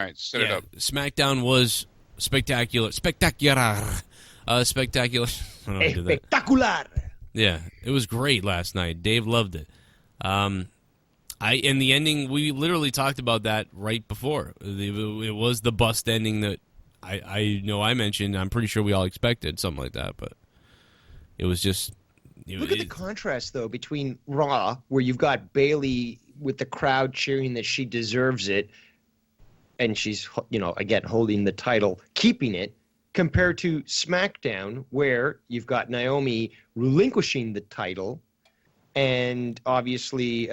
All right, set it up. SmackDown was spectacular. Spectacular. Spectacular. I don't know how to do that. Espectacular. Yeah, it was great last night. Dave loved it. In the ending, we literally talked about that right before. It was the bust ending that I know I mentioned. I'm pretty sure we all expected something like that, but it was just. Look at the contrast, though, between Raw, where you've got Bayley with the crowd cheering that she deserves it, and she's, again, holding the title, keeping it, compared to SmackDown, where you've got Naomi relinquishing the title, and obviously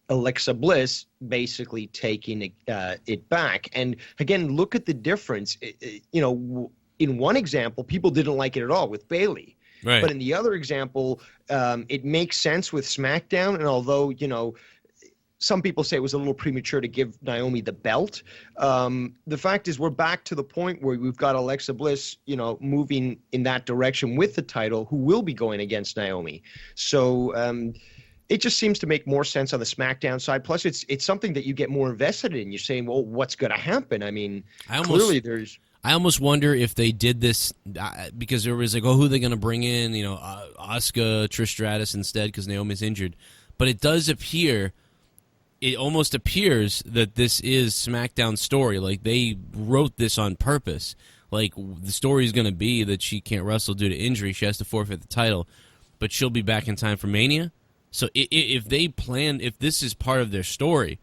Alexa Bliss basically taking it back. And again, look at the difference. In one example, people didn't like it at all with Bayley. Right. But in the other example, it makes sense with SmackDown. And although, some people say it was a little premature to give Naomi the belt, the fact is we're back to the point where we've got Alexa Bliss, moving in that direction with the title, who will be going against Naomi. So it just seems to make more sense on the SmackDown side. Plus, it's something that you get more invested in. You're saying, well, what's going to happen? I mean, clearly there's... I almost wonder if they did this because there was like, who are they going to bring in? Asuka, Trish Stratus instead because Naomi's injured. But it does appear, it almost appears that this is SmackDown's story. Like they wrote this on purpose. Like the story is going to be that she can't wrestle due to injury. She has to forfeit the title, but she'll be back in time for Mania. So if they plan, if this is part of their story,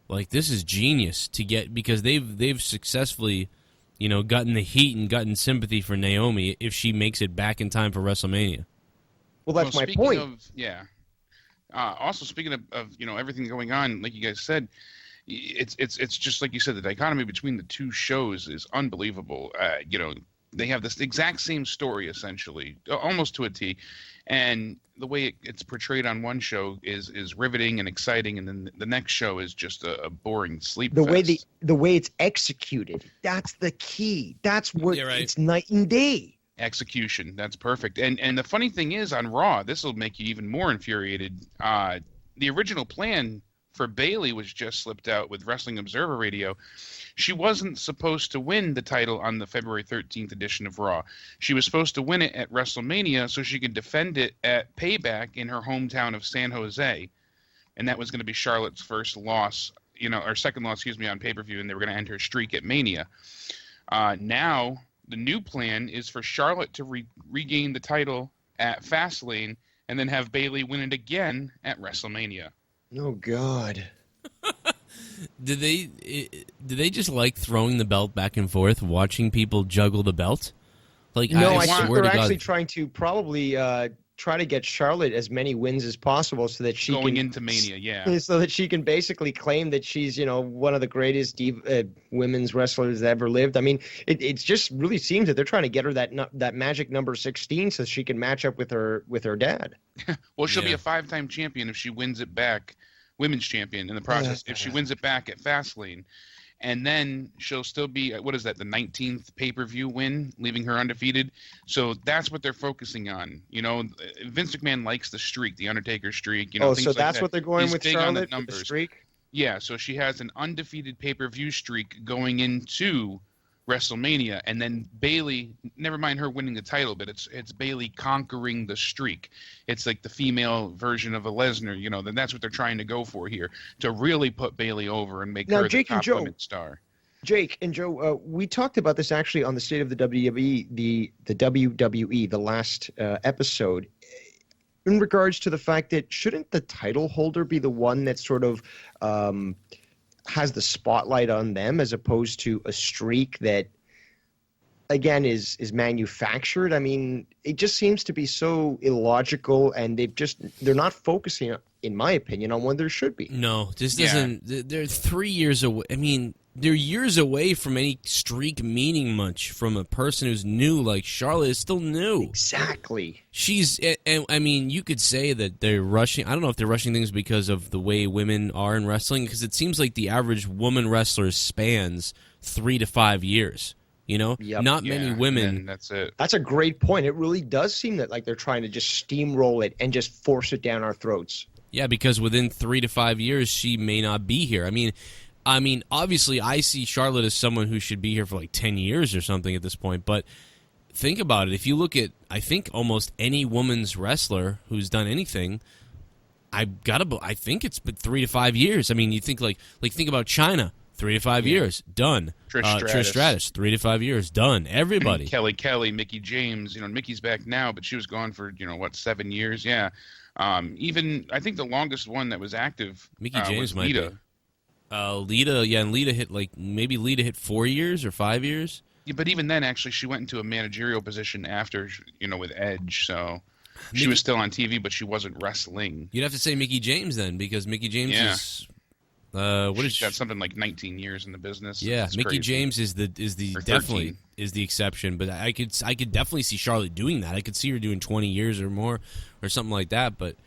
like this is genius to get because they've successfully. Gotten the heat and gotten sympathy for Naomi if she makes it back in time for WrestleMania. Well, that's my point. Also, speaking of everything going on, like you guys said, it's just like you said, the dichotomy between the two shows is unbelievable. They have this exact same story essentially, almost to a T, and the way it's portrayed on one show is riveting and exciting, and then the next show is just a boring sleep fest. The way it's executed, that's the key. That's what it's night and day. Execution, that's perfect. And the funny thing is, on Raw, this will make you even more infuriated. The original plan for Bayley was just slipped out with Wrestling Observer Radio. She wasn't supposed to win the title on the February 13th edition of Raw. She was supposed to win it at WrestleMania so she could defend it at Payback in her hometown of San Jose. And that was going to be Charlotte's first loss, or second loss, on pay-per-view, and they were going to end her streak at Mania. Now, the new plan is for Charlotte to regain the title at Fastlane and then have Bayley win it again at WrestleMania. Oh, God. Do they just like throwing the belt back and forth, watching people juggle the belt? Like, no, I think they're actually trying to probably try to get Charlotte as many wins as possible so that she going into Mania, so that she can basically claim that she's one of the greatest women's wrestlers that ever lived. I mean, it just really seems that they're trying to get her that magic number 16 so she can match up with her dad. Well, she'll be a 5-time champion if she wins it back. Women's champion in the process if she wins it back at Fastlane, and then she'll still be the 19th pay-per-view win, leaving her undefeated. So that's what they're focusing on. Vince McMahon likes the streak, the Undertaker streak. So that's what they're going with Charlotte, with the streak. Yeah, so she has an undefeated pay-per-view streak going into WrestleMania, and then Bayley, never mind her winning the title, but it's Bayley conquering the streak. It's like the female version of a Lesnar, then that's what they're trying to go for here, to really put Bayley over and make her the top women's star. Jake and Joe, we talked about this actually on the State of the WWE, the WWE, the last episode, in regards to the fact that shouldn't the title holder be the one that sort of has the spotlight on them as opposed to a streak that, again, is manufactured? I mean, it just seems to be so illogical, and they're not focusing, in my opinion, on when there should be. No, this doesn't. They're 3 years away. I mean, they're years away from any streak meaning much from a person who's new. Like Charlotte is still new. Exactly. And I mean, you could say that they're rushing. I don't know if they're rushing things because of the way women are in wrestling, because it seems like the average woman wrestler spans 3 to 5 years. Not many women. That's it. That's a great point. It really does seem that like they're trying to just steamroll it and just force it down our throats. Yeah, because within 3 to 5 years, she may not be here. I mean, I mean, obviously, I see Charlotte as someone who should be here for like 10 years or something at this point, but think about it. If you look at, I think, almost any women's wrestler who's done anything, I think it's been 3 to 5 years. I mean, you think like think about China, 3 to 5 years, done. Trish Stratus, 3 to 5 years, done. Everybody. Kelly, Mickey James. Mickey's back now, but she was gone for 7 years? Yeah. Even I think the longest one that was active, Mickey James was might Lita. Be. Lita, yeah, and Lita hit 4 years or 5 years. Yeah, but even then, actually, she went into a managerial position after, with Edge. So she was still on TV, but she wasn't wrestling. You'd have to say Mickey James then, because Mickey James is. She's got something like 19 years in the business. Yeah, Mickey crazy. James is definitely the exception, but I could definitely see Charlotte doing that. I could see her doing 20 years or more, or something like that. But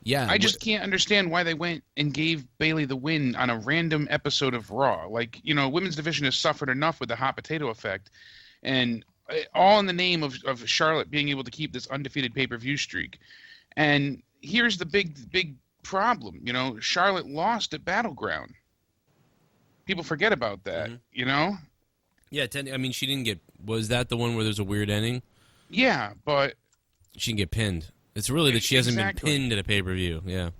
yeah, I just can't understand why they went and gave Bayley the win on a random episode of Raw. Like, women's division has suffered enough with the hot potato effect, and all in the name of Charlotte being able to keep this undefeated pay-per-view streak. And here's the big problem. Charlotte lost at Battleground. People forget about that. Yeah, I mean, she didn't get. Was that the one where there's a weird ending? Yeah, but she didn't get pinned. It's really that she hasn't been pinned at a pay-per-view. Yeah.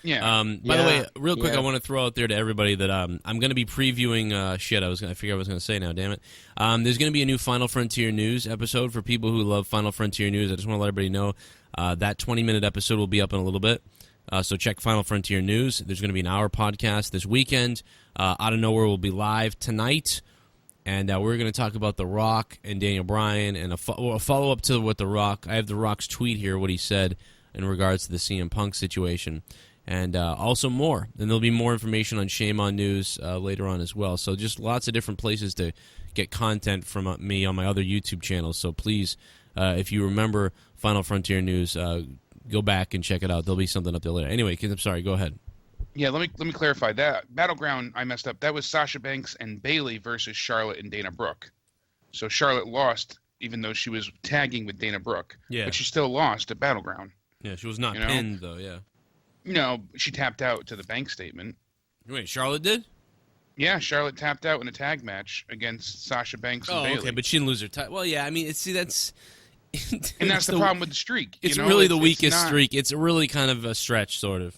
Yeah. By the way, real quick, I want to throw out there to everybody that I'm going to be previewing. I figure I was going to say now. Damn it. There's going to be a new Final Frontier News episode for people who love Final Frontier News. I just want to let everybody know that 20-minute episode will be up in a little bit. So check Final Frontier News. There's going to be an hour podcast this weekend. Out of Nowhere will be live tonight. And we're going to talk about The Rock and Daniel Bryan and a follow-up to what The Rock. I have The Rock's tweet here, what he said in regards to the CM Punk situation. And also more. And there'll be more information on Shame on News later on as well. So just lots of different places to get content from me on my other YouTube channels. So please, if you remember Final Frontier News, go back and check it out. There'll be something up there later. Anyway, I'm sorry. Go ahead. Yeah, let me clarify that. Battleground, I messed up. That was Sasha Banks and Bayley versus Charlotte and Dana Brooke. So Charlotte lost, even though she was tagging with Dana Brooke. Yeah. But she still lost at Battleground. Yeah, she was not pinned, though, yeah. No, she tapped out to the bank statement. Wait, Charlotte did? Yeah, Charlotte tapped out in a tag match against Sasha Banks and Bayley. Okay, but she didn't lose her title. Well, yeah, I mean, that's... and that's the problem with the streak. It's really the weakest streak. It's really kind of a stretch, sort of.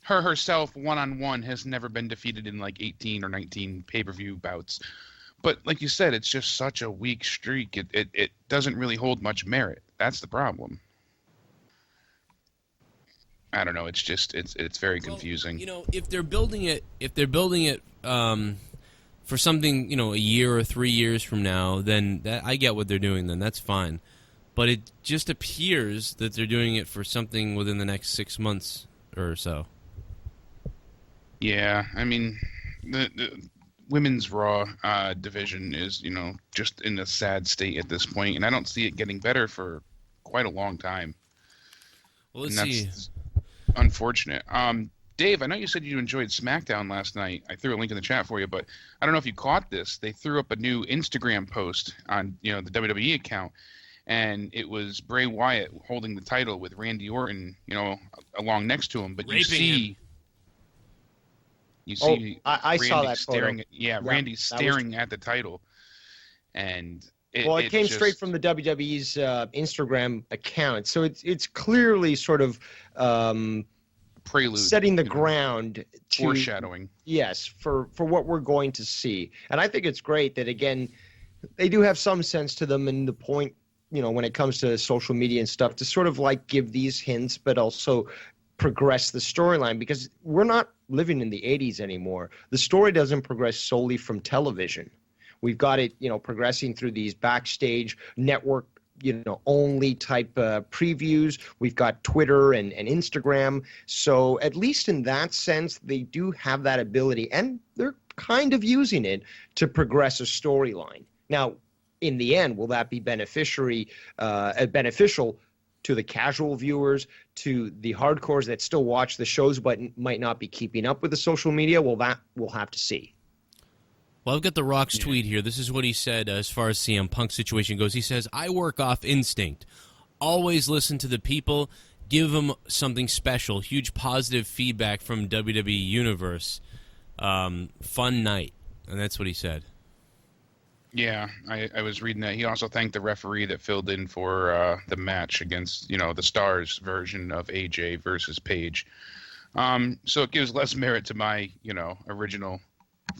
Her herself, one-on-one, has never been defeated in like 18 or 19 pay-per-view bouts. But like you said, it's just such a weak streak. It doesn't really hold much merit. That's the problem. I don't know. It's just it's very confusing. If they're building it for something, a year or 3 years from now, then I get what they're doing. Then that's fine. But it just appears that they're doing it for something within the next 6 months or so. Yeah, I mean, the women's Raw division is, just in a sad state at this point, and I don't see it getting better for quite a long time. Well, let's see. Unfortunate. Dave, I know you said you enjoyed SmackDown last night. I threw a link in the chat for you, but I don't know if you caught this. They threw up a new Instagram post on, the WWE account, and it was Bray Wyatt holding the title with Randy Orton, along next to him. But you see, I saw that staring photo. Randy staring at the title, and it came straight from the WWE's Instagram account, so it's clearly sort of prelude, setting the ground, to, foreshadowing. Yes, for what we're going to see, and I think it's great that again they do have some sense to them, and the point, when it comes to social media and stuff, to sort of like give these hints, but also progress the storyline, because we're not living in the 80s anymore. The story doesn't progress solely from television. We've got it, progressing through these backstage network, only type previews. We've got Twitter and Instagram. So at least in that sense, they do have that ability, and they're kind of using it to progress a storyline. Now, in the end, will that be beneficial to the casual viewers, to the hardcores that still watch the shows but might not be keeping up with the social media? Well, that we'll have to see. Well, I've got The Rock's tweet here. This is what he said as far as CM Punk's situation goes. He says, I work off instinct. Always listen to the people. Give them something special. Huge positive feedback from WWE Universe. fun night, and that's what he said. Yeah, I was reading that. He also thanked the referee that filled in for the match against, the Stars version of AJ versus Paige. So it gives less merit to my, original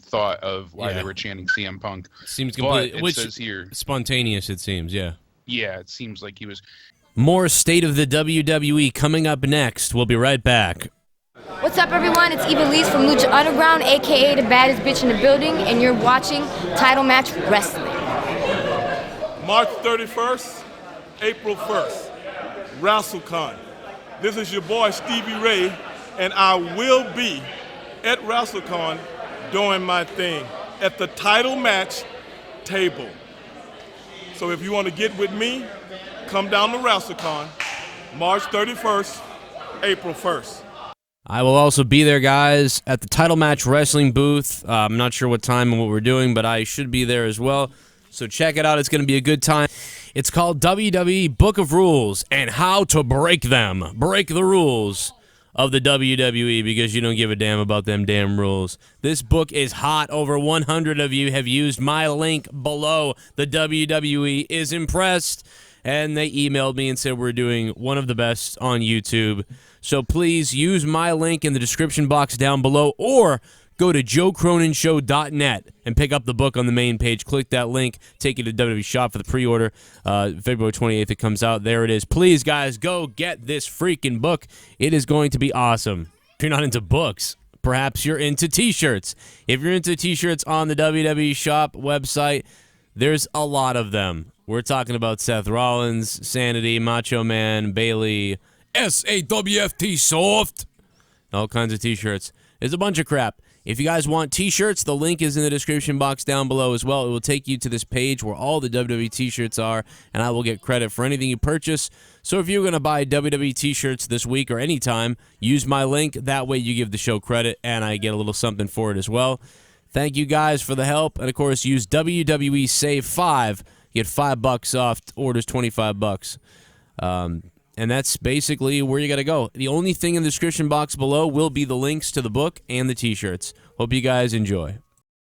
thought of why they were chanting CM Punk. Seems completely, it says here, spontaneous, it seems, yeah. Yeah, it seems like he was. More State of the WWE coming up next. We'll be right back. What's up, everyone? It's Eva Lees from Lucha Underground, a.k.a. the baddest bitch in the building, and you're watching Title Match Wrestling. March 31st, April 1st, WrestleCon. This is your boy, Stevie Ray, and I will be at WrestleCon doing my thing at the title match table. So if you want to get with me, come down to WrestleCon, March 31st, April 1st. I will also be there, guys, at the Title Match Wrestling booth. I'm not sure what time and what we're doing, but I should be there as well. So check it out. It's going to be a good time. It's called WWE Book of Rules and How to Break Them. Break the rules of the WWE because you don't give a damn about them damn rules. This book is hot. Over 100 of you have used my link below. The WWE is impressed, and they emailed me and said we're doing one of the best on YouTube. So please use my link in the description box down below or go to joecronenshow.net and pick up the book on the main page. Click that link. Take you to WWE Shop for the pre-order. February 28th it comes out. There it is. Please, guys, go get this freaking book. It is going to be awesome. If you're not into books, perhaps you're into T-shirts. If you're into T-shirts on the WWE Shop website, there's a lot of them. We're talking about Seth Rollins, Sanity, Macho Man, Bayley, SAWFT Soft, all kinds of T-shirts. There's a bunch of crap. If you guys want T-shirts, the link is in the description box down below as well. It will take you to this page where all the WWE T-shirts are, and I will get credit for anything you purchase. So if you're going to buy WWE T-shirts this week or anytime, use my link. That way you give the show credit, and I get a little something for it as well. Thank you guys for the help. And, of course, use WWE Save 5. You get $5 off. Orders $25. And that's basically where you got to go. The only thing in the description box below will be the links to the book and the T-shirts. Hope you guys enjoy.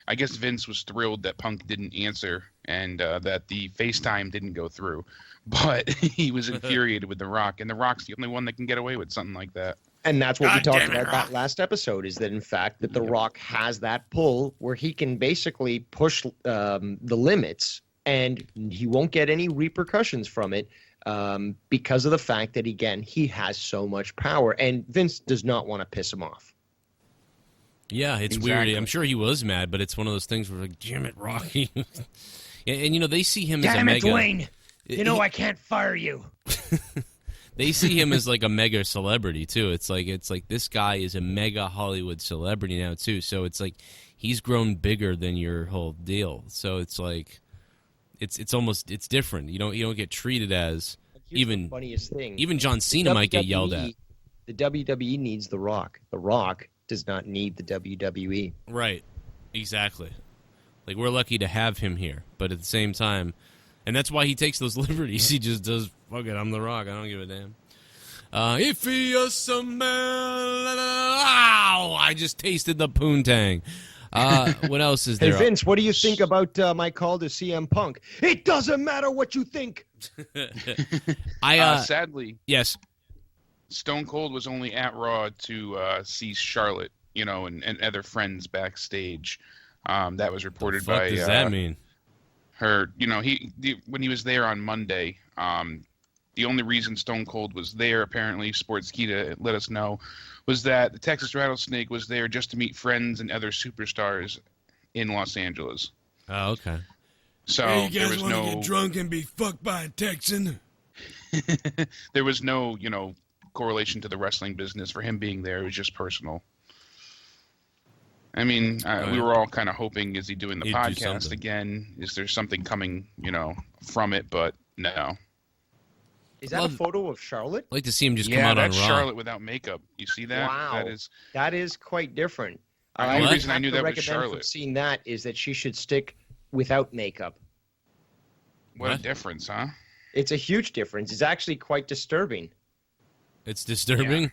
I guess Vince was thrilled that Punk didn't answer and that the FaceTime didn't go through. But he was infuriated with The Rock, and The Rock's the only one that can get away with something like that. And that's what we talked about that last episode, is that, in fact, that The Rock has that pull where he can basically push the limits, and he won't get any repercussions from it. Because of the fact that, again, he has so much power, and Vince does not want to piss him off. Yeah, it's weird. I'm sure he was mad, but it's one of those things where, like, damn it, Rocky. and they see him as a mega... Damn it, Dwayne! I can't fire you. They see him as, like, a mega celebrity, too. It's like this guy is a mega Hollywood celebrity now, too. So it's like he's grown bigger than your whole deal. So it's like... It's different. You don't get treated as the funniest thing. Even John Cena might get yelled at. The WWE needs The Rock. The Rock does not need the WWE. Right. Exactly. Like, we're lucky to have him here, but at the same time, and that's why he takes those liberties. He just does, fuck it, I'm The Rock. I don't give a damn. If he is a man, ow! I just tasted the poontang. What else is there? Hey, Vince, what do you think about my call to CM Punk? It doesn't matter what you think. Sadly, yes, Stone Cold was only at Raw to see Charlotte, and other friends backstage. That was reported by. What does that mean? Her, when he was there on Monday, the only reason Stone Cold was there, apparently, Sportskeeda let us know, was that the Texas Rattlesnake was there just to meet friends and other superstars in Los Angeles. Oh, okay. So hey, you guys there was want no to get drunk and be fucked by a Texan? There was no, correlation to the wrestling business for him being there. It was just personal. I mean, we were all kind of hoping, is he doing the podcast again? Is there something coming, from it? But no. Is that a photo of Charlotte? I'd like to see him just come out on Raw. Yeah, that's Charlotte without makeup. You see that? Wow. That is quite different. The only reason I knew that was Charlotte. Seeing that is that she should stick without makeup. What a difference, huh? It's a huge difference. It's actually quite disturbing. It's disturbing?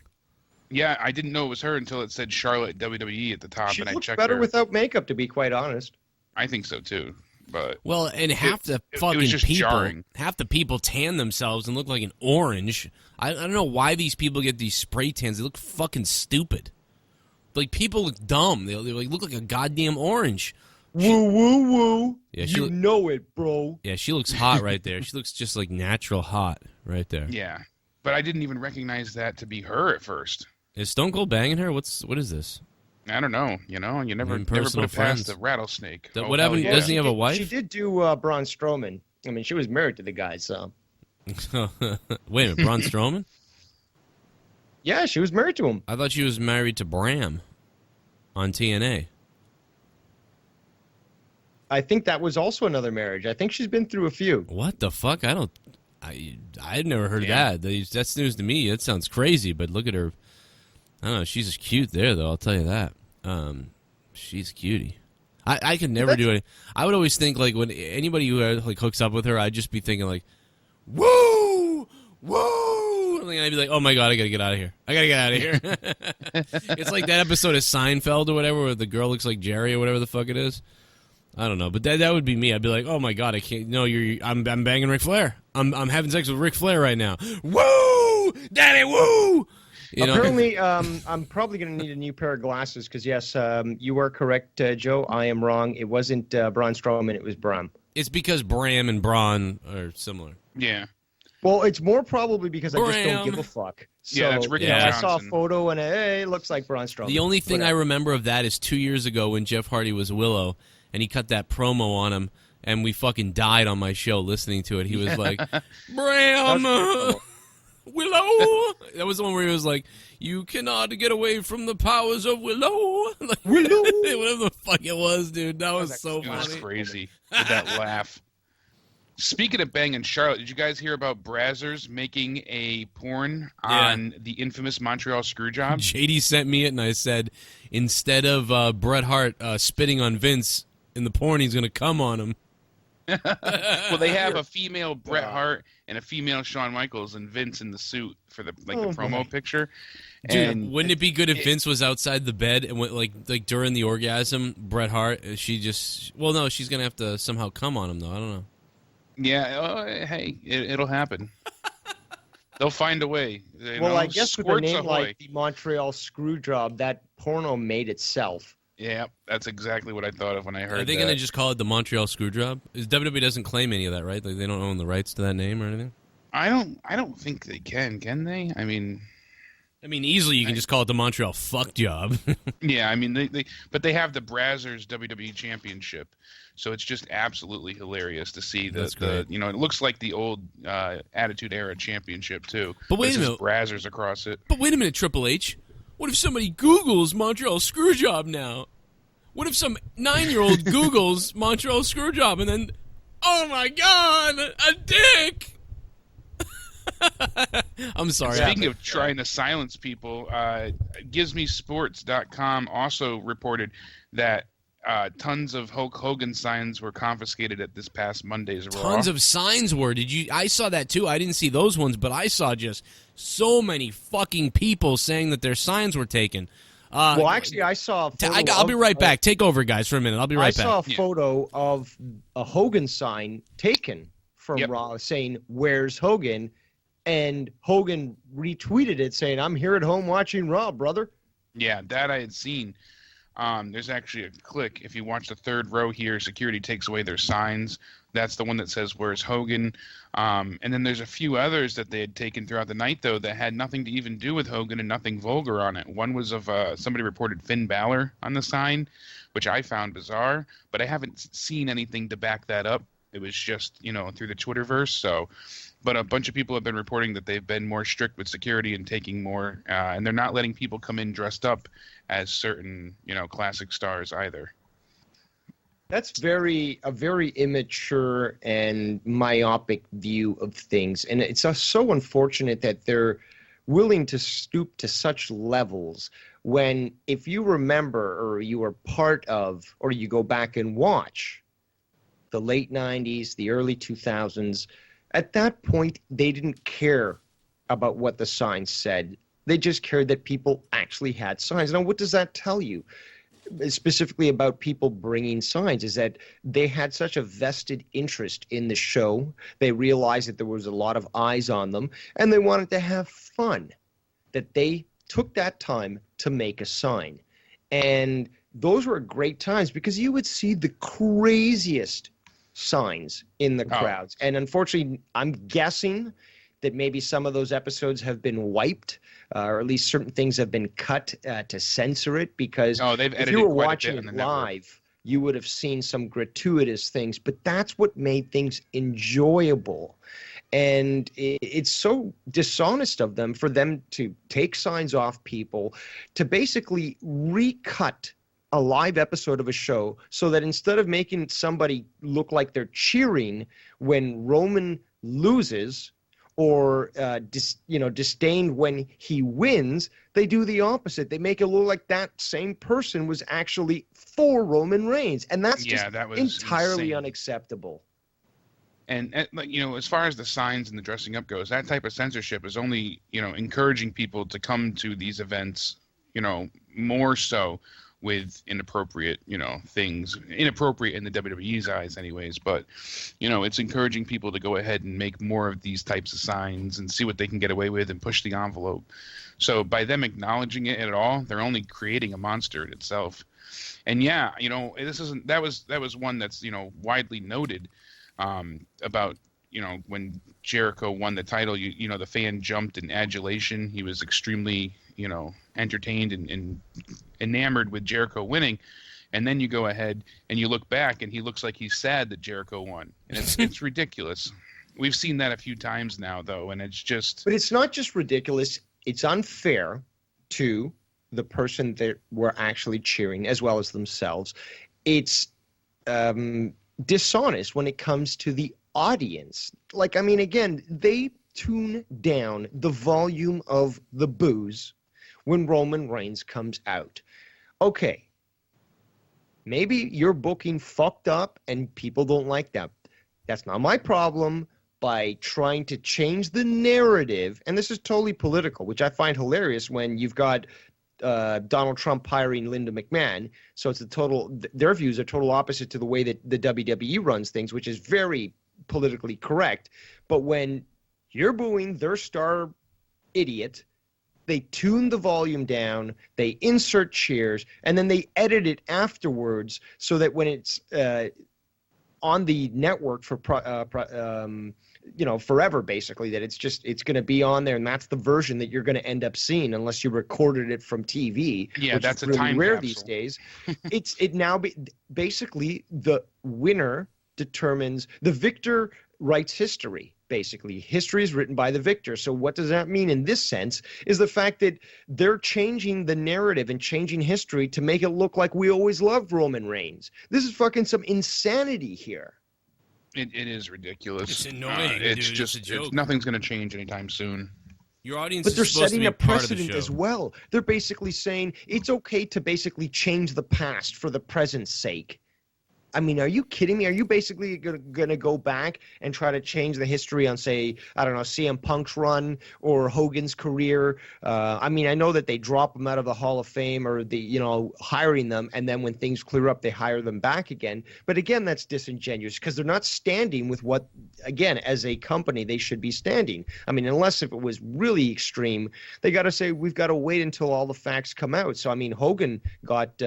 Yeah, I didn't know it was her until it said Charlotte WWE at the top, She and I looks checked better her. without makeup, to be quite honest. I think so too, but Well, and half the fucking was just people, jarring. half the people tan themselves and look like an orange. I don't know why these people get these spray tans. They look fucking stupid. Like, people look dumb. They like look like a goddamn orange. Woo, woo, woo. Yeah, you know it, bro. Yeah, she looks hot right there. She looks just like natural hot right there. yeah. But I didn't even recognize that to be her at first. Is Stone Cold banging her? What is this? I don't know. You know, you never put personal it past friends. the rattlesnake. What happened? Yeah. Doesn't he have a wife? She did do Braun Strowman. I mean, she was married to the guy, so. Wait a minute, Braun Strowman? Yeah, she was married to him. I thought she was married to Bram on TNA. I think that was also another marriage. I think she's been through a few. What the fuck? I'd never heard of that. That's news to me. That sounds crazy, but look at her. I don't know. She's cute there, though. I'll tell you that. She's a cutie. I could never do it. I would always think, like, when anybody who like hooks up with her, I'd just be thinking, like, woo, woo. And I'd be like, oh my god, I gotta get out of here. I gotta get out of here. It's like that episode of Seinfeld or whatever, where the girl looks like Jerry or whatever the fuck it is. I don't know, but that would be me. I'd be like, oh my god, I can't. No, I'm banging Ric Flair. I'm having sex with Ric Flair right now. Woo, daddy, woo. Apparently, I'm probably going to need a new pair of glasses because, yes, you are correct, Joe. I am wrong. It wasn't Braun Strowman. It was Bram. It's because Bram and Braun are similar. Yeah. Well, it's more probably because I just don't give a fuck. So, Yeah, that's Ricky I Johnson. saw a photo and it looks like Braun Strowman. The only thing I remember of that is 2 years ago when Jeff Hardy was Willow and he cut that promo on him and we fucking died on my show listening to it. He was like, Bram, Willow. That was the one where he was like, you cannot get away from the powers of Willow. Like, Willow. Whatever the fuck it was, dude. That was so It was funny. crazy with that laugh. Speaking of banging Charlotte, did you guys hear about Brazzers making a porn on the infamous Montreal Screwjob? JD sent me it, and I said, instead of Bret Hart spitting on Vince in the porn, he's going to come on him. Well, they have a female Bret Hart and a female Shawn Michaels and Vince in the suit for the the promo picture. Dude, And wouldn't it be good if Vince was outside the bed and went like during the orgasm, Bret Hart, she's going to have to somehow come on him, though. I don't know. yeah, hey, it'll happen. They'll find a way. Well, I guess with a Squirts name ahoy. like the Montreal Screwjob, that porno made itself. Yeah, that's exactly what I thought of when I heard Are they that. going to just call it the Montreal Screwjob? WWE doesn't claim any of that, right? Like they don't own the rights to that name or anything? I don't think they can they? I mean, easily you can just call it the Montreal Fuck Job. yeah, I mean, but they have the Brazzers WWE Championship, so it's just absolutely hilarious to see That's the great. it looks like the old Attitude Era Championship too. But wait This a is minute. Brazzers across it. But wait a minute, Triple H. What if somebody Googles Montreal Screwjob now? What if some 9-year-old Googles Montreal Screwjob and then, oh my god, a dick! I'm sorry. Speaking of trying to silence people, GiveMeSports.com also reported that tons of Hulk Hogan signs were confiscated at this past Monday's Raw. Tons of signs were. I saw that too. I didn't see those ones, but I saw just so many fucking people saying that their signs were taken. Well, actually, I saw a photo I'll be right back. Take over, guys, for a minute. I'll be right back. I saw a photo of a Hogan sign taken from Raw saying, "Where's Hogan?" And Hogan retweeted it saying, "I'm here at home watching Raw, brother." Yeah, that I had seen. There's actually a click. If you watch the third row here, security takes away their signs. That's the one that says, "Where's Hogan?" And then there's a few others that they had taken throughout the night, though, that had nothing to even do with Hogan and nothing vulgar on it. One was of somebody reported Finn Balor on the sign, which I found bizarre, but I haven't seen anything to back that up. It was just, through the Twitterverse. So, but a bunch of people have been reporting that they've been more strict with security and taking more, and they're not letting people come in dressed up as certain, classic stars either. That's a very immature and myopic view of things. And it's so unfortunate that they're willing to stoop to such levels when, if you remember or you were part of, or you go back and watch the late 90s, the early 2000s, at that point, they didn't care about what the sign said. They just cared that people actually had signs. Now, what does that tell you? Specifically about people bringing signs, is that they had such a vested interest in the show. They realized that there was a lot of eyes on them, and they wanted to have fun, that they took that time to make a sign. And those were great times because you would see the craziest signs in the crowds. And unfortunately, I'm guessing that maybe some of those episodes have been wiped, or at least certain things have been cut to censor it, because if you were watching it live, you would have seen some gratuitous things, but that's what made things enjoyable. And it's so dishonest of them for them to take signs off people, to basically recut a live episode of a show so that instead of making somebody look like they're cheering when Roman loses, or disdained when he wins, they do the opposite. They make it look like that same person was actually for Roman Reigns, and that's that was entirely insane. Unacceptable. And as far as the signs and the dressing up goes, that type of censorship is only encouraging people to come to these events, more so with inappropriate, things, inappropriate in the WWE's eyes anyways, but, it's encouraging people to go ahead and make more of these types of signs and see what they can get away with and push the envelope. So by them acknowledging it at all, they're only creating a monster in itself. And that was one that's, widely noted, about, when Jericho won the title, the fan jumped in adulation. He was extremely, entertained and enamored with Jericho winning. And then you go ahead and you look back and he looks like he's sad that Jericho won. And it's ridiculous. We've seen that a few times now, though, and it's just... But it's not just ridiculous. It's unfair to the person that we're actually cheering, as well as themselves. It's dishonest when it comes to the audience. Again, they tune down the volume of the boos when Roman Reigns comes out. Okay, maybe you're booking fucked up and people don't like that. That's not my problem. By trying to change the narrative, and this is totally political, which I find hilarious when you've got Donald Trump hiring Linda McMahon. So it's their views are total opposite to the way that the WWE runs things, which is very politically correct. But when you're booing their star idiot, they tune the volume down, they insert cheers, and then they edit it afterwards so that when it's on the network for forever, basically, that it's going to be on there, and that's the version that you're going to end up seeing unless you recorded it from TV. Yeah, which that's is really a time rare capsule these days. Basically the winner determines, the victor writes history. Basically, history is written by the victor. So what does that mean in this sense is the fact that they're changing the narrative and changing history to make it look like we always loved Roman Reigns. This is fucking some insanity here. It is ridiculous. It's annoying. It's dude. just it's a joke. Nothing's going to change anytime soon. Your audience but they're is supposed setting to a be part of the precedent show. as well. They're basically saying it's okay to basically change the past for the present's sake. I mean, are you kidding me? Are you basically going to go back and try to change the history on, say, I don't know, CM Punk's run or Hogan's career? I mean, I know that they drop them out of the Hall of Fame or hiring them, and then when things clear up, they hire them back again. But again, that's disingenuous because they're not standing with what, again, as a company, they should be standing. I mean, unless if it was really extreme, they got to say, we've got to wait until all the facts come out. So, I mean, Hogan got...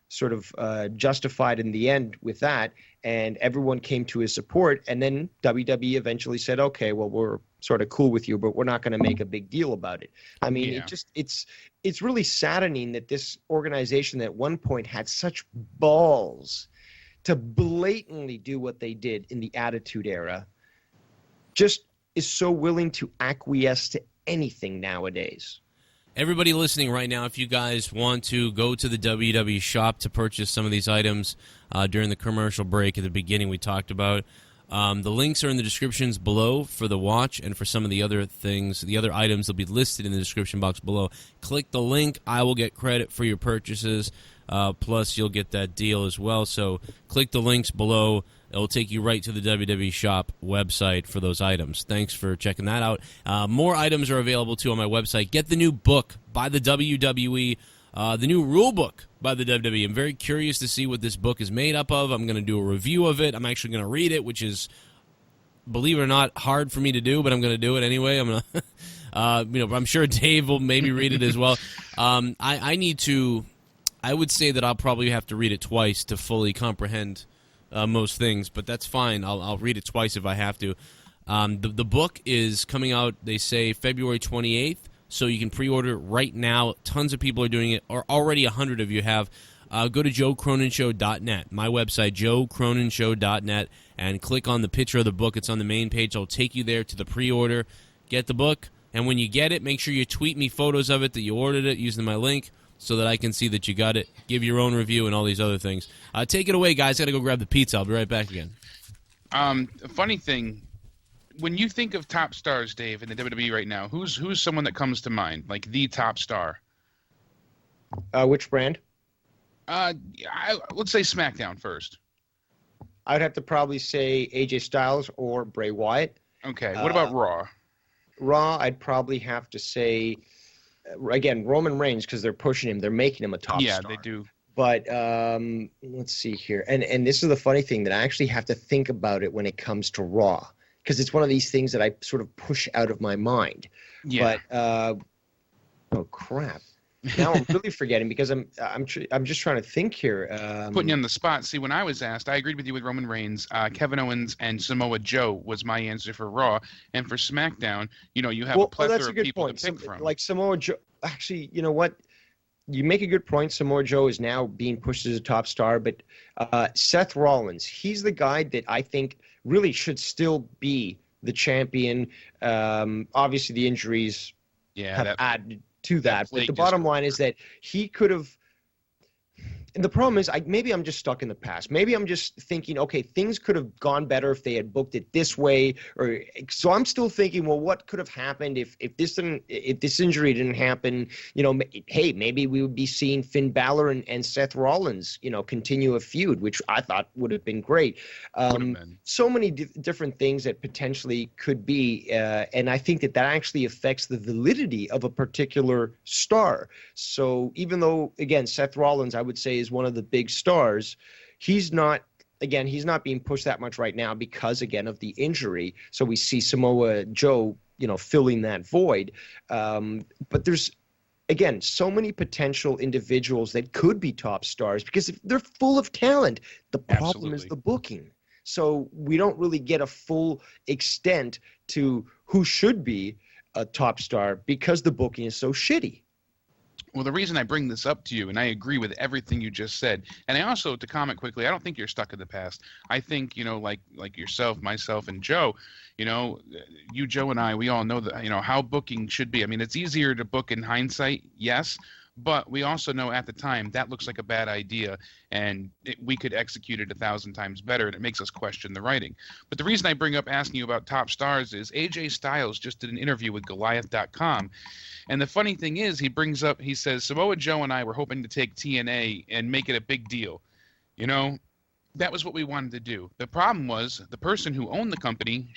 sort of justified in the end with that, and everyone came to his support, and then WWE eventually said, okay, well, we're sort of cool with you, but we're not going to make a big deal about it. I mean, it's really saddening that this organization that at one point had such balls to blatantly do what they did in the Attitude Era just is so willing to acquiesce to anything nowadays. Everybody listening right now, if you guys want to go to the WWE Shop to purchase some of these items during the commercial break at the beginning we talked about, the links are in the descriptions below for the watch and for some of the other things. The other items will be listed in the description box below. Click the link. I will get credit for your purchases. Plus, you'll get that deal as well. So click the links below. It'll take you right to the WWE Shop website for those items. Thanks for checking that out. More items are available, too, on my website. Get the new book by the WWE, the new rule book by the WWE. I'm very curious to see what this book is made up of. I'm going to do a review of it. I'm actually going to read it, which is, believe it or not, hard for me to do, but I'm going to do it anyway. I'm going to, I'm sure Dave will maybe read it as well. I need to, I would say that I'll probably have to read it twice to fully comprehend most things, but that's fine. I'll read it twice if I have to. The book is coming out, they say, February 28th, so you can pre-order it right now. Tons of people are doing it, or already 100 of you have. Go to joecronenshow.net, my website, joecronenshow.net, and click on the picture of the book. It's on the main page. I'll take you there to the pre-order. Get the book, and when you get it, make sure you tweet me photos of it that you ordered it using my link, so that I can see that you got it, give your own review, and all these other things. Take it away, guys. Got to go grab the pizza. I'll be right back again. A funny thing, when you think of top stars, Dave, in the WWE right now, who's someone that comes to mind, like the top star? Which brand? Let's say SmackDown first. I'd have to probably say AJ Styles or Bray Wyatt. Okay. What about Raw? Raw, I'd probably have to say... Again, Roman Reigns, because they're pushing him. They're making him a top star. Yeah, they do. But let's see here. And this is the funny thing, that I actually have to think about it when it comes to Raw, because it's one of these things that I sort of push out of my mind. Yeah. But, oh, crap. Now I'm really forgetting, because I'm just trying to think here. Putting you on the spot. See, when I was asked, I agreed with you with Roman Reigns, Kevin Owens, and Samoa Joe was my answer for Raw. And for SmackDown, you have a plethora of people to pick from. Like Samoa Joe, actually, you know what? You make a good point. Samoa Joe is now being pushed as a top star, but Seth Rollins, he's the guy that I think really should still be the champion. Obviously, the injuries have added to that, but the bottom line is that he could have. And the problem is, maybe I'm just stuck in the past. Maybe I'm just thinking, okay, things could have gone better if they had booked it this way. Or so I'm still thinking, well, what could have happened if this injury didn't happen? Hey, maybe we would be seeing Finn Balor and Seth Rollins, continue a feud, which I thought would have been great. So many different things that potentially could be, and I think that actually affects the validity of a particular star. So even though, again, Seth Rollins, I would say, is one of the big stars, he's not being pushed that much right now because, again, of the injury. So we see Samoa Joe, filling that void. But there's, again, so many potential individuals that could be top stars because they're full of talent. The problem is the booking. So we don't really get a full extent to who should be a top star because the booking is so shitty. Well, the reason I bring this up to you, and I agree with everything you just said, and I also, to comment quickly, I don't think you're stuck in the past. I think, like yourself, myself, and Joe, you, Joe, and I, we all know that, how booking should be. I mean, it's easier to book in hindsight, yes, but we also know at the time that looks like a bad idea, and we could execute it 1,000 times better, and it makes us question the writing. But the reason I bring up asking you about top stars is AJ Styles just did an interview with Goliath.com, and the funny thing is, he says, Samoa Joe and I were hoping to take TNA and make it a big deal. That was what we wanted to do. The problem was the person who owned the company,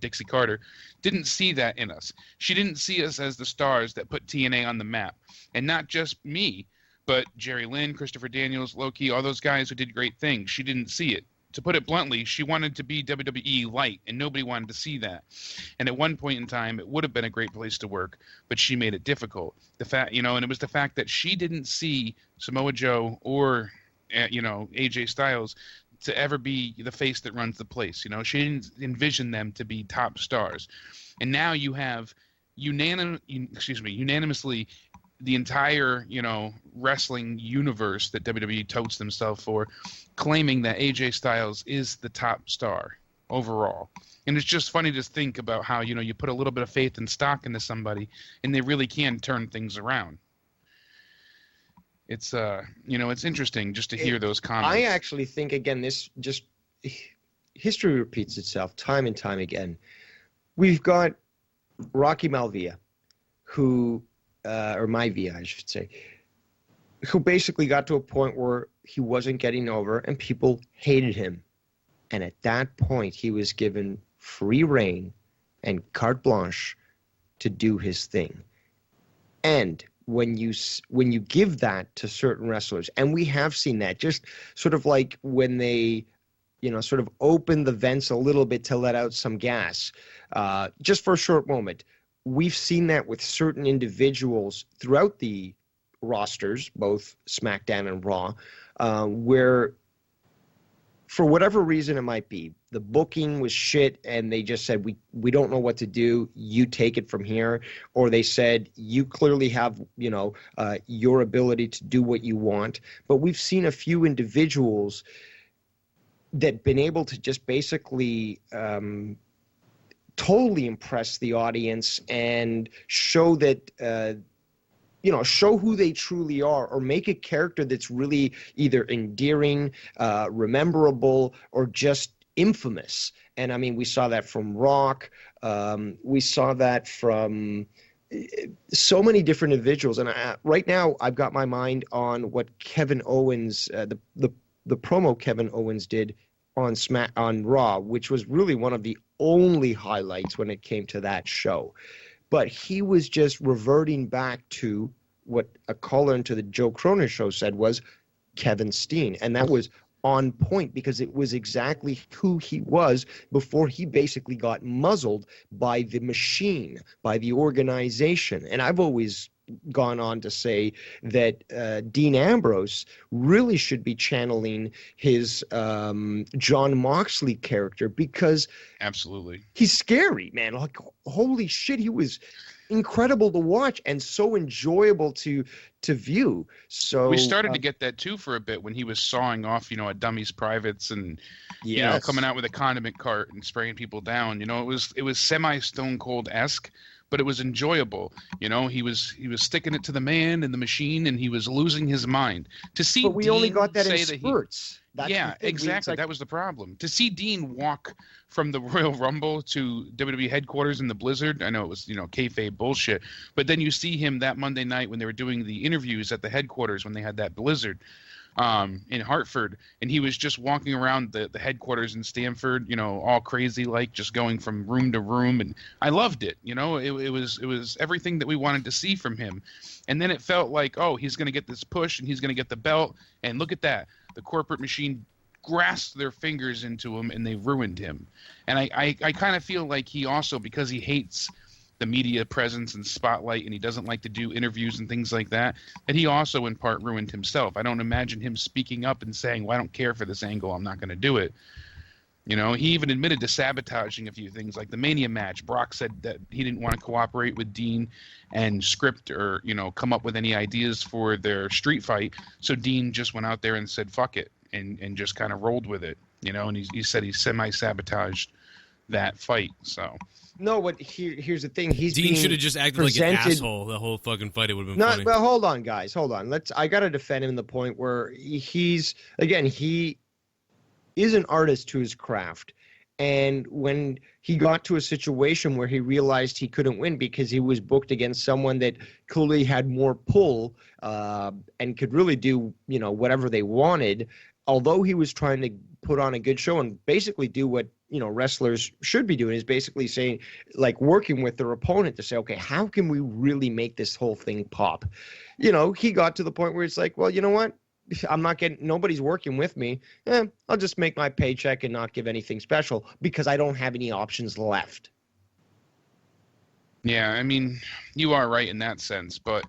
Dixie Carter, didn't see that in us. She didn't see us as the stars that put TNA on the map. And not just me, but Jerry Lynn, Christopher Daniels, Loki, all those guys who did great things. She didn't see it. To put it bluntly, she wanted to be WWE light, and nobody wanted to see that. And at one point in time, it would have been a great place to work, but she made it difficult. And it was the fact that she didn't see Samoa Joe or, AJ Styles to ever be the face that runs the place. She didn't envision them to be top stars. And now you have unanimously the entire, wrestling universe that WWE totes themselves for, claiming that AJ Styles is the top star overall. And it's just funny to think about how, you put a little bit of faith and stock into somebody and they really can turn things around. It's, it's interesting just to hear those comments. I actually think, again, this just history repeats itself time and time again. We've got Rocky Maivia, who, or Maivia, I should say, who basically got to a point where he wasn't getting over and people hated him. And at that point, he was given free reign and carte blanche to do his thing. And when you give that to certain wrestlers, and we have seen that, just sort of like when they, sort of open the vents a little bit to let out some gas, just for a short moment. We've seen that with certain individuals throughout the rosters, both SmackDown and Raw, where for whatever reason it might be, the booking was shit and they just said, we don't know what to do, you take it from here. Or they said, you clearly have, your ability to do what you want. But we've seen a few individuals that been able to just basically totally impress the audience and show that, show who they truly are, or make a character that's really either endearing, rememberable, or just infamous. And I mean, we saw that from Rock. We saw that from so many different individuals. And right now, I've got my mind on what Kevin Owens, the promo Kevin Owens did on Raw, which was really one of the only highlights when it came to that show. But he was just reverting back to what a caller into the Joe Cronin show said was Kevin Steen. And that was on point because it was exactly who he was before he basically got muzzled by the machine, by the organization. And I've always gone on to say that Dean Ambrose really should be channeling his John Moxley character, because absolutely he's scary, man. Like, holy shit, he was incredible to watch and so enjoyable to view. So we started to get that too for a bit when he was sawing off, a dummy's privates and coming out with a condiment cart and spraying people down. It was semi Stone Cold-esque, but it was enjoyable. He was sticking it to the man and the machine, and he was losing his mind. To see, but we Dean only got that in say spurts. Exactly. That was the problem. To see Dean walk from the Royal Rumble to WWE headquarters in the blizzard, I know it was, kayfabe bullshit, but then you see him that Monday night when they were doing the interviews at the headquarters when they had that blizzard in Hartford, and he was just walking around the headquarters in Stamford, all crazy, like just going from room to room, and I loved it. It was everything that we wanted to see from him. And then it felt like, oh, he's going to get this push and he's going to get the belt, and look at that. The corporate machine grasped their fingers into him and they ruined him. And I kind of feel like he also, because he hates the media presence and spotlight and he doesn't like to do interviews and things like that, that he also in part ruined himself. I don't imagine him speaking up and saying, well, I don't care for this angle, I'm not going to do it. He even admitted to sabotaging a few things, like the Mania match. Brock said that he didn't want to cooperate with Dean and script or, come up with any ideas for their street fight. So Dean just went out there and said, fuck it, and just kind of rolled with it, and he said he semi-sabotaged that fight. So no, but here's the thing. Dean should have just acted like an asshole the whole fucking fight. It would have been funny. Well, hold on, guys. Hold on. I got to defend him to the point where he is an artist to his craft. And when he got to a situation where he realized he couldn't win because he was booked against someone that clearly had more pull and could really do, whatever they wanted, although he was trying to put on a good show and basically do what, wrestlers should be doing, is basically saying, like, working with their opponent to say, okay, how can we really make this whole thing pop? He got to the point where it's like, well, you know what? Nobody's working with me. I'll just make my paycheck and not give anything special because I don't have any options left. Yeah, I mean, you are right in that sense, but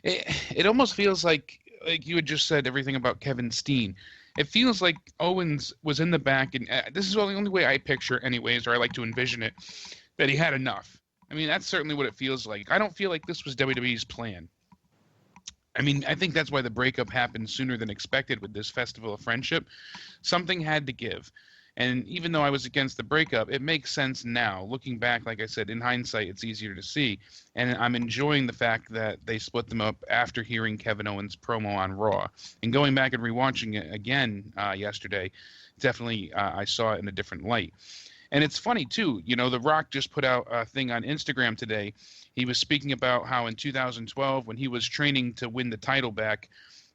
it almost feels like you had just said everything about Kevin Steen. It feels like Owens was in the back, and this is the only way I picture anyways, or I like to envision it, that he had enough. I mean, that's certainly what it feels like. I don't feel like this was WWE's plan. I mean, I think that's why the breakup happened sooner than expected with this Festival of Friendship. Something had to give. And even though I was against the breakup, it makes sense now. Looking back, like I said, in hindsight, it's easier to see. And I'm enjoying the fact that they split them up after hearing Kevin Owens' promo on Raw. And going back and rewatching it again yesterday, definitely I saw it in a different light. And it's funny, too. The Rock just put out a thing on Instagram today. He was speaking about how in 2012, when he was training to win the title back,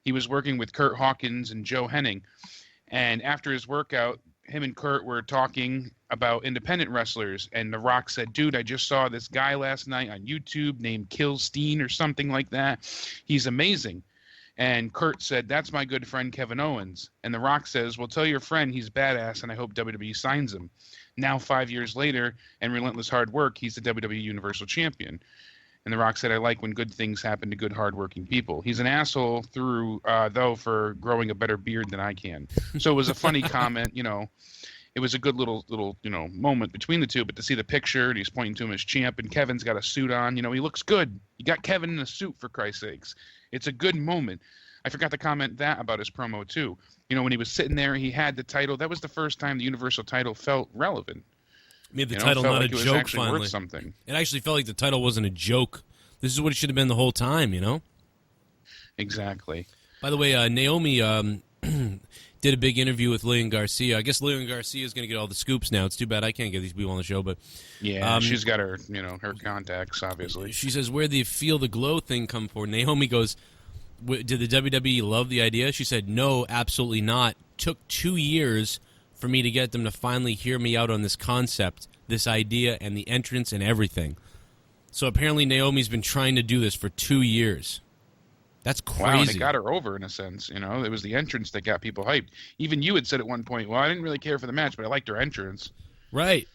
he was working with Kurt Hawkins and Joe Henning. And after his workout, him and Kurt were talking about independent wrestlers, and The Rock said, dude, I just saw this guy last night on YouTube named Kill Steen or something like that. He's amazing. And Kurt said, that's my good friend Kevin Owens. And The Rock says, well, tell your friend he's badass, and I hope WWE signs him. Now, 5 years later, and relentless hard work, he's the WWE Universal Champion. And The Rock said, I like when good things happen to good, hardworking people. He's an asshole though, for growing a better beard than I can. So it was a funny comment, you know. It was a good little you know, moment between the two. But to see the picture, and he's pointing to him as champ, and Kevin's got a suit on. You know, he looks good. You got Kevin in a suit, for Christ's sakes. It's a good moment. I forgot to comment that about his promo, too. You know, when he was sitting there, he had the title. That was the first time the Universal title felt relevant. Made the title not a joke, finally. Worth something. It actually felt like the title wasn't a joke. This is what it should have been the whole time, you know? Exactly. By the way, Naomi did a big interview with Lillian Garcia. I guess Lillian Garcia is going to get all the scoops now. It's too bad I can't get these people on the show, but yeah, she's got her, you know, her contacts, obviously. She says, where the feel the glow thing come for? Naomi goes, did the WWE love the idea? She said, no, absolutely not. Took 2 years for me to get them to finally hear me out on this concept, this idea, and the entrance and everything. So apparently Naomi's been trying to do this for 2 years. That's crazy. Wow, and it got her over in a sense. You know, it was the entrance that got people hyped. Even you had said at one point, well, I didn't really care for the match, but I liked her entrance. Right.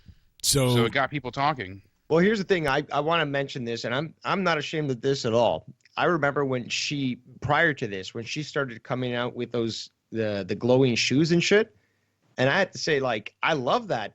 So it got people talking. Well, here's the thing. I want to mention this, and I'm not ashamed of this at all. I remember when prior to this, when she started coming out with those the glowing shoes and shit, and I had to say, like, I love that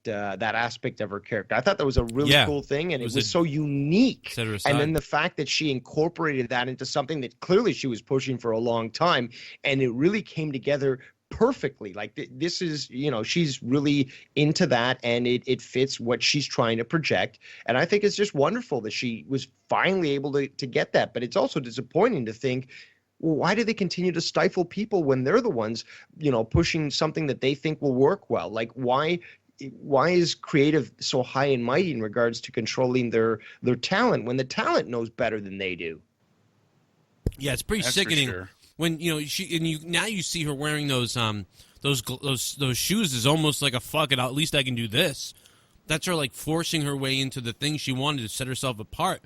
aspect of her character. I thought that was a really cool thing, and it was so unique. Set her aside. And then the fact that she incorporated that into something that clearly she was pushing for a long time, and it really came together perfectly. Like, this is, you know, she's really into that, and it fits what she's trying to project. And I think it's just wonderful that she was finally able to get that. But it's also disappointing to think, well, why do they continue to stifle people when they're the ones, you know, pushing something that they think will work well? Like, why is creative so high and mighty in regards to controlling their talent when the talent knows better than they do? Yeah, it's pretty sickening. Sure. When, you know, now you see her wearing those shoes is almost like a fuck it, at least I can do this. That's her, like, forcing her way into the thing she wanted to set herself apart.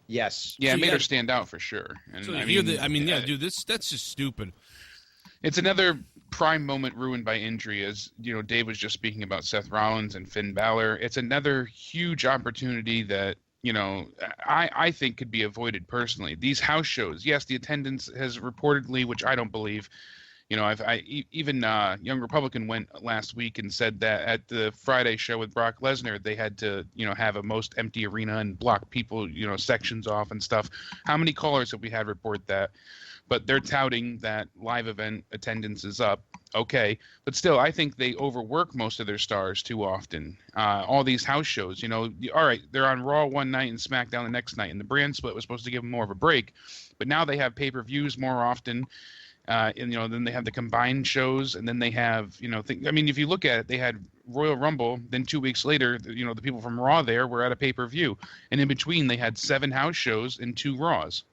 Yes. Yeah, it made her stand out for sure. And so dude, that's just stupid. It's another prime moment ruined by injury, as you know, Dave was just speaking about Seth Rollins and Finn Balor. It's another huge opportunity that, you know, I think could be avoided personally. These house shows, yes, the attendance has reportedly, which I don't believe. You know, even Young Republican went last week and said that at the Friday show with Brock Lesnar, they had to, you know, have a most empty arena and block people, you know, sections off and stuff. How many callers have we had report that? But they're touting that live event attendance is up. Okay. But still, I think they overwork most of their stars too often. All these house shows, you know, all right, they're on Raw one night and SmackDown the next night. And the brand split was supposed to give them more of a break. But now they have pay-per-views more often. And, you know, then they have the combined shows, and then they have, you know, I mean, if you look at it, they had Royal Rumble, then 2 weeks later, you know, the people from Raw there were at a pay-per-view. And in between, they had 7 house shows and 2 Raws.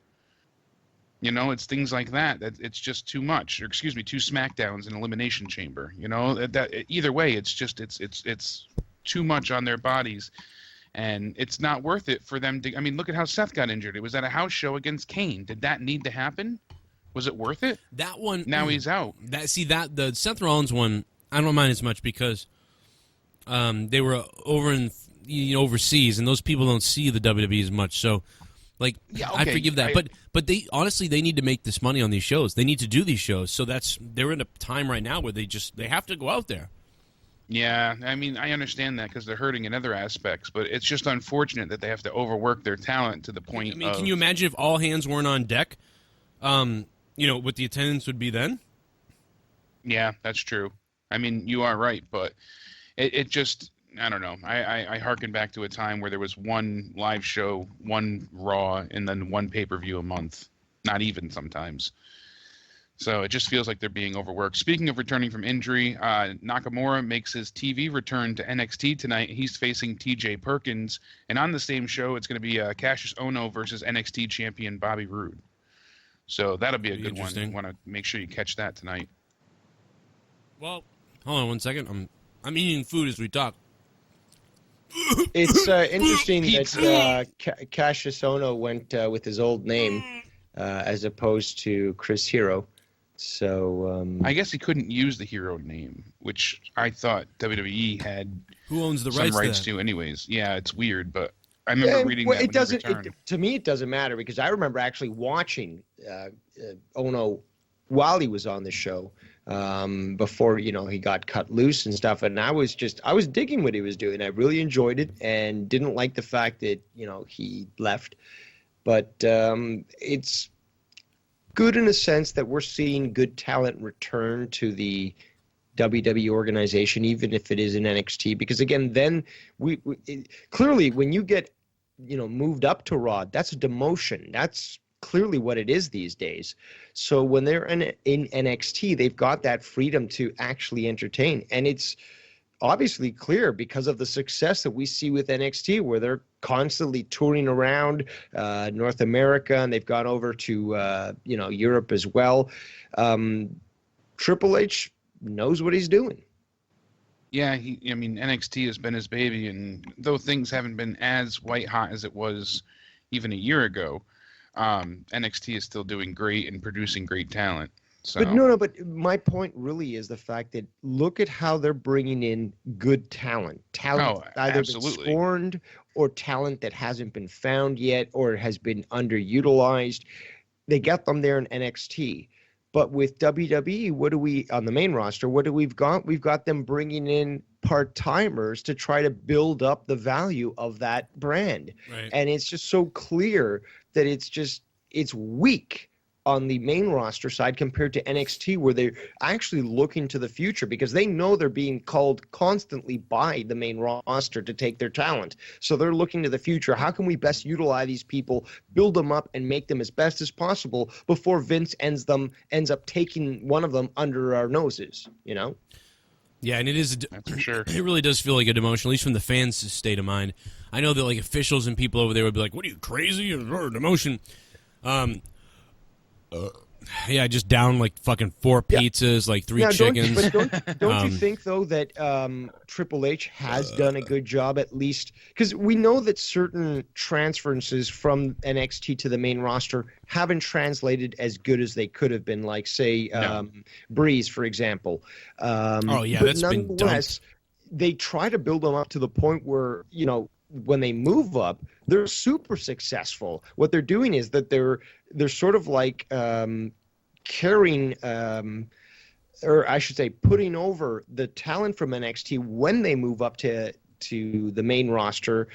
You know, it's things like that. It's just too much. Or, excuse me, 2 SmackDowns and Elimination Chamber. You know, that either way, it's just, it's too much on their bodies. And it's not worth it for them to, I mean, look at how Seth got injured. It was at a house show against KANE. Did that need to happen? Was it worth it? That one. Now he's out. The Seth Rollins one, I don't mind as much because they were over in, you know, overseas, and those people don't see the WWE as much. So, like, yeah, okay. I forgive that. But they honestly, they need to make this money on these shows. They need to do these shows. So they're in a time right now where they have to go out there. Yeah, I mean, I understand that because they're hurting in other aspects, but it's just unfortunate that they have to overwork their talent to the point. I mean, can you imagine if all hands weren't on deck? You know, what the attendance would be then? Yeah, that's true. I mean, you are right, but it just, I don't know. I hearken back to a time where there was one live show, one Raw, and then one pay-per-view a month. Not even sometimes. So it just feels like they're being overworked. Speaking of returning from injury, Nakamura makes his TV return to NXT tonight. He's facing TJ Perkins. And on the same show, it's going to be Cassius Ohno versus NXT champion Bobby Roode. So that'll be a good one. Interesting. Want to make sure you catch that tonight. Well, hold on one second. I'm eating food as we talk. It's interesting Pizza. that Cassius Ono went with his old name as opposed to Chris Hero. So I guess he couldn't use the hero name, which I thought WWE had Who owns the some rights to that? to anyways. Yeah, it's weird, but I remember reading that it when he doesn't. returned. To me, it doesn't matter because I remember actually watching Ono while he was on the show before he got cut loose and stuff, and I was digging what he was doing. I really enjoyed it and didn't like the fact that he left, but it's good in a sense that we're seeing good talent return to the WWE organization, even if it is in NXT, because again, then clearly when you get moved up to Raw, that's a demotion. That's clearly what it is these days. So when they're in NXT, they've got that freedom to actually entertain, and it's obviously clear because of the success that we see with NXT, where they're constantly touring around North America, and they've gone over to Europe as well. Triple H knows what he's doing. Yeah, NXT has been his baby, and though things haven't been as white hot as it was even a year ago, NXT is still doing great and producing great talent. So. But my point really is the fact that look at how they're bringing in good talent either absolutely. been scorned or talent that hasn't been found yet or has been underutilized. They got them there in NXT. But with WWE, on the main roster, what do we've got? We've got them bringing in part-timers to try to build up the value of that brand. Right. And it's just so clear that it's weak on the main roster side compared to NXT, where they're actually looking to the future because they know they're being called constantly by the main roster to take their talent. So they're looking to the future. How can we best utilize these people, build them up, and make them as best as possible before Vince ends up taking one of them under our noses, Yeah, and it is. That's for sure. It really does feel like a demotion, at least from the fans' state of mind. I know that officials and people over there would be like, "What are you, crazy? Or demotion?" Yeah, just down fucking 4 pizzas, 3 chickens. Don't you think though that Triple H has done a good job at least? Because we know that certain transferences from NXT to the main roster haven't translated as good as they could have been. Like say Breeze, for example. But that's been nonetheless, they try to build them up to the point where when they move up, they're super successful. What they're doing is that they're sort of carrying, or I should say, putting over the talent from NXT when they move up to the main roster.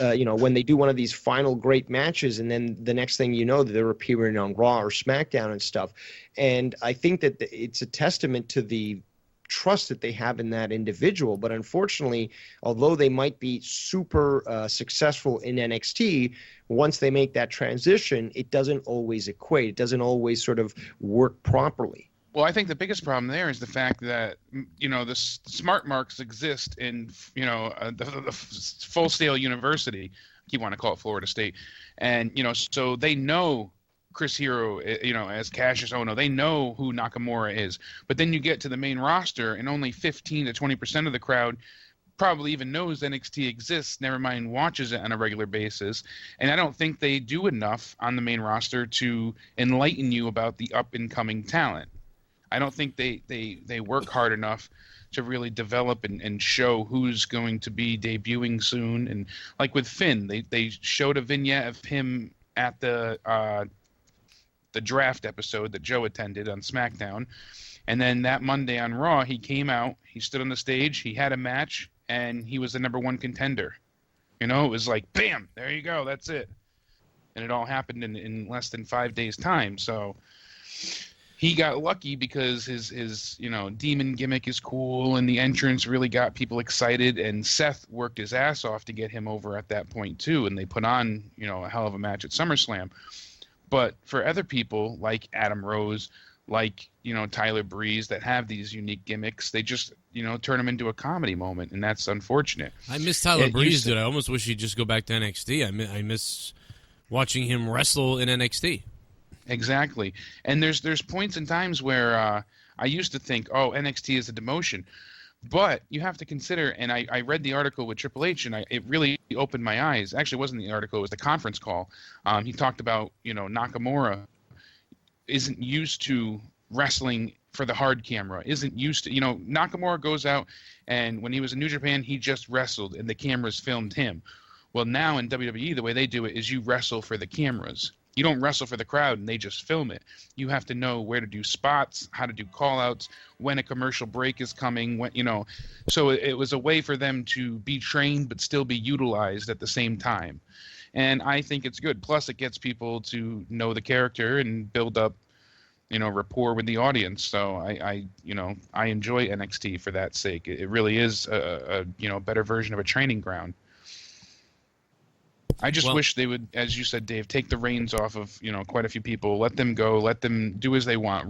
When they do one of these final great matches, and then the next thing you know, they're appearing on Raw or SmackDown and stuff. And I think that it's a testament to the trust that they have in that individual. But unfortunately, although they might be super successful in NXT, once they make that transition, it doesn't always equate. It doesn't always sort of work properly. Well, I think the biggest problem there is the fact that the smart marks exist in the Full Sail University. You want to call it Florida State, and so they know Chris Hero, as Cassius Ono, they know who Nakamura is. But then you get to the main roster, and only 15 to 20% of the crowd probably even knows NXT exists, never mind watches it on a regular basis. And I don't think they do enough on the main roster to enlighten you about the up-and-coming talent. I don't think they work hard enough to really develop and show who's going to be debuting soon. And like with Finn, they showed a vignette of him at the draft episode that Joe attended on SmackDown. And then that Monday on Raw, he came out, he stood on the stage, he had a match, and he was the number 1 contender. It was like, bam, there you go, that's it. And it all happened in less than 5 days' time. So he got lucky because his demon gimmick is cool, and the entrance really got people excited, and Seth worked his ass off to get him over at that point too, and they put on, a hell of a match at SummerSlam. But for other people like Adam Rose, like, Tyler Breeze, that have these unique gimmicks, they just, turn them into a comedy moment, and that's unfortunate. I miss Tyler Breeze, dude. I almost wish he'd just go back to NXT. I miss watching him wrestle in NXT. Exactly. And there's points and times where I used to think, oh, NXT is a demotion. But you have to consider, and I read the article with Triple H, and it really opened my eyes. Actually, it wasn't the article; it was the conference call. He talked about, Nakamura isn't used to wrestling for the hard camera. Isn't used to, Nakamura goes out, and when he was in New Japan, he just wrestled, and the cameras filmed him. Well, now in WWE, the way they do it is you wrestle for the cameras. You don't wrestle for the crowd and they just film it. You have to know where to do spots, how to do call-outs, when a commercial break is coming, So it was a way for them to be trained but still be utilized at the same time. And I think it's good. Plus, it gets people to know the character and build up, rapport with the audience. So I enjoy NXT for that sake. It really is a better version of a training ground. I just wish they would, as you said, Dave, take the reins off of, quite a few people. Let them go. Let them do as they want.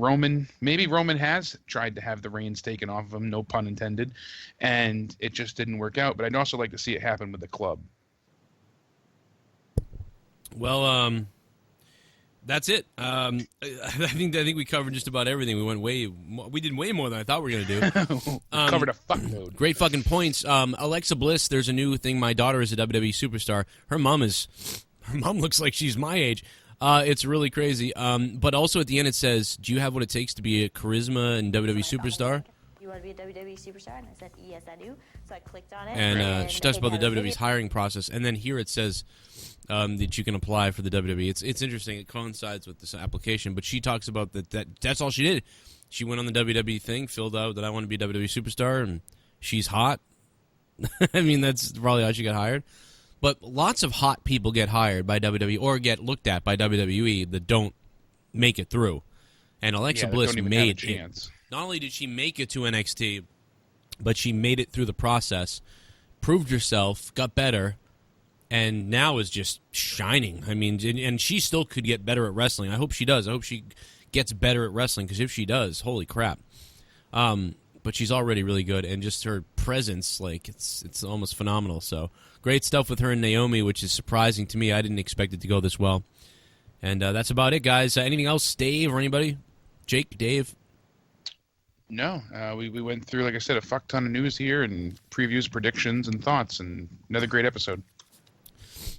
Maybe Roman has tried to have the reins taken off of him, no pun intended, and it just didn't work out. But I'd also like to see it happen with the club. Well, that's it. I think we covered just about everything. We did way more than I thought we were going to do. Covered a fuckload. Great fucking points. Alexa Bliss, there's a new thing. My daughter is a WWE superstar. Her mom looks like she's my age. It's really crazy. But also at the end it says, do you have what it takes to be a charisma and WWE superstar? You want to be a WWE superstar? And I said, yes, I do. So I clicked on it. And she talks about the WWE's hiring process. And then here it says that you can apply for the WWE. It's interesting. It coincides with this application. But she talks about that's all she did. She went on the WWE thing, filled out that I want to be a WWE superstar, and she's hot. I mean, that's probably how she got hired. But lots of hot people get hired by WWE or get looked at by WWE that don't make it through. And Alexa Bliss made it. Not only did she make it to NXT, but she made it through the process, proved herself, got better, and now is just shining. I mean, and she still could get better at wrestling. I hope she does. I hope she gets better at wrestling, because if she does, holy crap. But she's already really good, and just her presence, it's almost phenomenal. So great stuff with her and Naomi, which is surprising to me. I didn't expect it to go this well. And that's about it, guys. Anything else, Dave, or anybody? Jake, Dave? No, we went through, like I said, a fuck ton of news here and previews, predictions, and thoughts, and another great episode.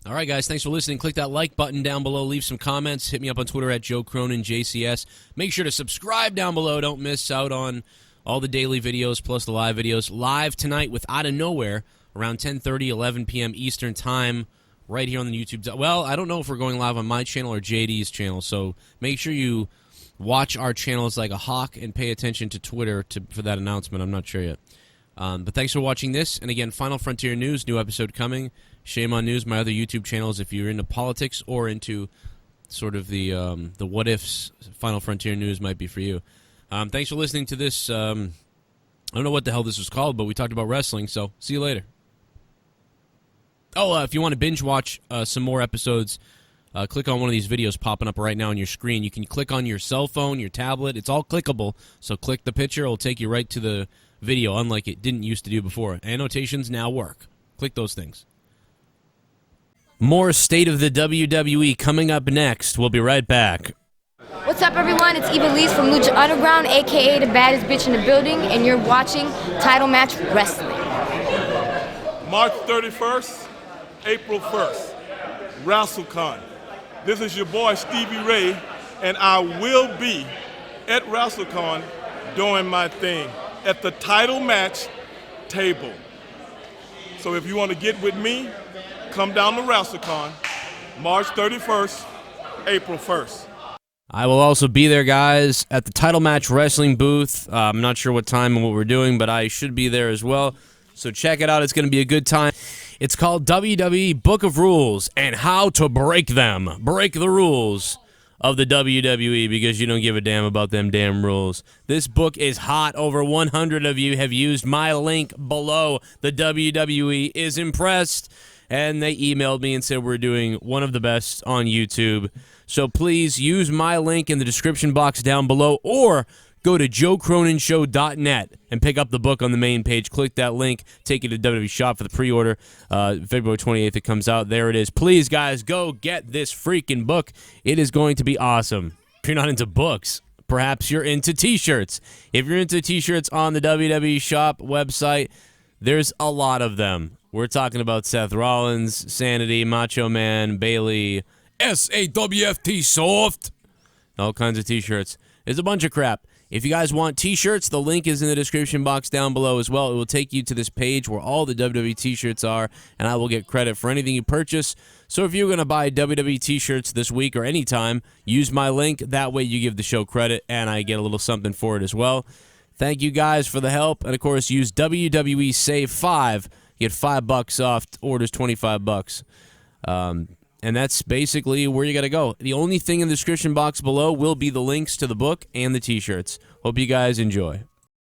All right, guys, thanks for listening. Click that like button down below. Leave some comments. Hit me up on Twitter at Joe Cronin, JCS. Make sure to subscribe down below. Don't miss out on all the daily videos plus the live videos. Live tonight with Out of Nowhere around 10:30, 11 p.m. Eastern Time right here on the YouTube. Well, I don't know if we're going live on my channel or JD's channel, so make sure you watch our channels like a hawk and pay attention to Twitter for that announcement. I'm not sure yet. But thanks for watching this. And again, Final Frontier News, new episode coming. Shame on News, my other YouTube channels, if you're into politics or into sort of the what ifs. Final Frontier News might be for you. Thanks for listening to this. I don't know what the hell this was called, but we talked about wrestling, so see you later. Oh, if you want to binge watch some more episodes, click on one of these videos popping up right now on your screen. You can click on your cell phone, your tablet. It's all clickable, so click the picture. It'll take you right to the video, unlike it didn't used to do before. Annotations now work. Click those things. More State of the WWE coming up next. We'll be right back. What's up, everyone? It's Eva Lise from Lucha Underground, a.k.a. the baddest bitch in the building, and you're watching Title Match Wrestling. March 31st, April 1st, WrestleCon. This is your boy Stevie Ray, and I will be at WrestleCon doing my thing at the title match table. So if you want to get with me, come down to WrestleCon, March 31st, April 1st. I will also be there, guys, at the Title Match Wrestling booth. I'm not sure what time and what we're doing, but I should be there as well. So check it out. It's going to be a good time. It's called WWE Book of Rules and How to Break Them. Break the rules of the WWE because you don't give a damn about them damn rules. This book is hot. Over 100 of you have used my link below. The WWE is impressed, and they emailed me and said we're doing one of the best on YouTube. So please use my link in the description box down below, or go to joecroninshow.net and pick up the book on the main page. Click that link, take you to WWE Shop for the pre-order. February 28th it comes out. There it is. Please, guys, go get this freaking book. It is going to be awesome. If you're not into books, perhaps you're into T-shirts. If you're into T-shirts on the WWE Shop website, there's a lot of them. We're talking about Seth Rollins, Sanity, Macho Man, Bayley, SAWFT Soft, all kinds of T-shirts. There's a bunch of crap. If you guys want T-shirts, the link is in the description box down below as well. It will take you to this page where all the WWE T-shirts are, and I will get credit for anything you purchase. So if you're going to buy WWE T-shirts this week or anytime, use my link. That way you give the show credit, and I get a little something for it as well. Thank you guys for the help. And, of course, use WWE Save 5. You get $5 off, orders $25. And that's basically where you got to go. The only thing in the description box below will be the links to the book and the T-shirts. Hope you guys enjoy.